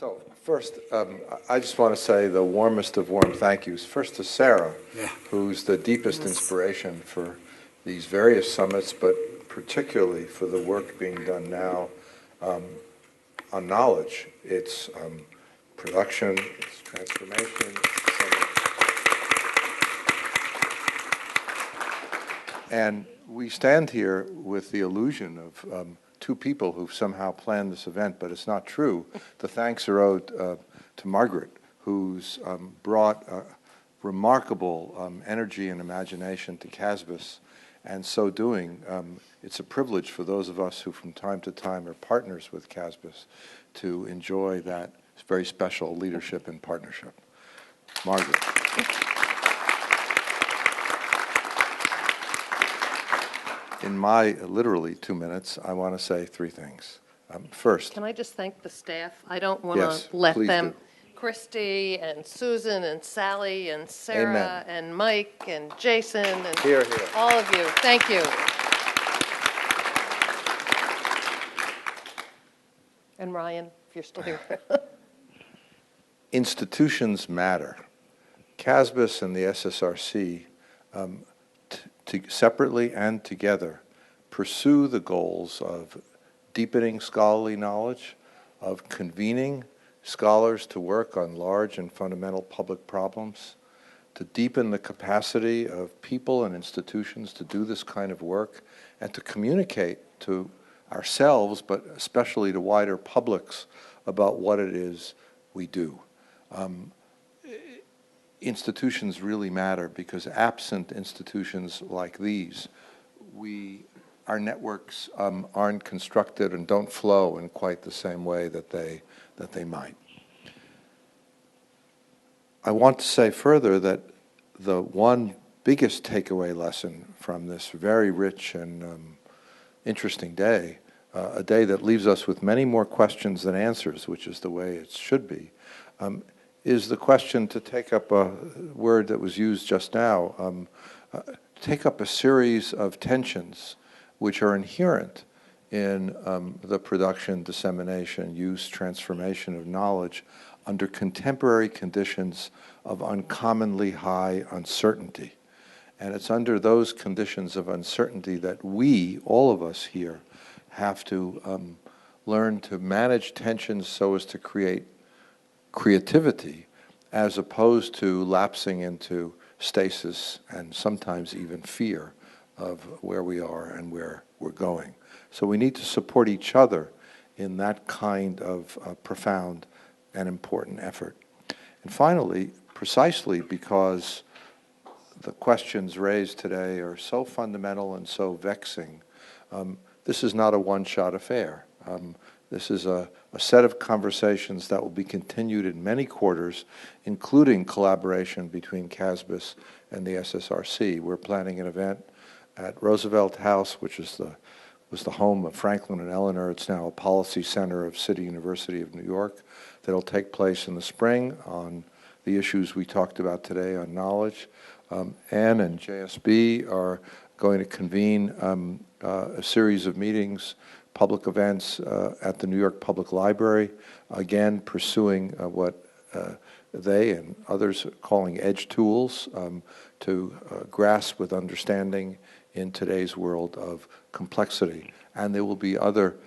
So first, I just want to say the warmest of warm thank yous. First to Sarah, who's the deepest inspiration for these various summits, but particularly for the work being done now on knowledge. It's production, it's transformation. And we stand here with the illusion of two people who've somehow planned this event, but it's not true. The thanks are owed to Margaret, who's brought remarkable energy and imagination to CASBS, and so doing, it's a privilege for those of us who from time to time are partners with CASBS to enjoy that very special leadership and partnership. Margaret. In my literally 2 minutes, I want to say three things. First, can I just thank the staff? I don't want to let them, do. Christy and Susan and Sally and Sarah Amen. and Mike and Jason and Here, here. all of you. Thank you. And Ryan, if you're still here. Institutions matter. CASBS and the SSRC, separately and together, pursue the goals of deepening scholarly knowledge, of convening scholars to work on large and fundamental public problems, to deepen the capacity of people and institutions to do this kind of work, and to communicate to ourselves, but especially to wider publics, about what it is we do. Institutions really matter because absent institutions like these, our networks aren't constructed and don't flow in quite the same way that they might. I want to say further that the one biggest takeaway lesson from this very rich and interesting day, a day that leaves us with many more questions than answers, which is the way it should be, is the question, to take up a word that was used just now, take up a series of tensions which are inherent in the production, dissemination, use, transformation of knowledge under contemporary conditions of uncommonly high uncertainty. And it's under those conditions of uncertainty that we, all of us here, have to learn to manage tensions so as to create creativity, as opposed to lapsing into stasis and sometimes even fear of where we are and where we're going. So we need to support each other in that kind of profound and important effort. And finally, precisely because the questions raised today are so fundamental and so vexing, this is not a one-shot affair. This is a set of conversations that will be continued in many quarters, including collaboration between CASBS and the SSRC. We're planning an event at Roosevelt House, which was the home of Franklin and Eleanor. It's now a policy center of City University of New York. That'll take place in the spring on the issues we talked about today on knowledge. Ann and JSB are going to convene a series of meetings, public events at the New York Public Library, again pursuing what they and others are calling edge tools to grasp with understanding in today's world of complexity. And there will be other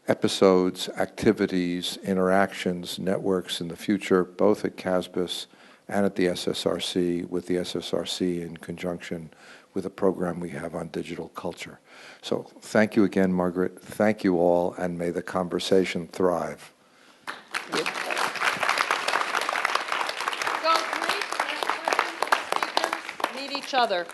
episodes, activities, interactions, networks in the future, both at CASBS and at the SSRC, with the SSRC in conjunction with a program we have on digital culture. So thank you again, Margaret. Thank you all, and may the conversation thrive. So, great. Next question, speakers, meet each other.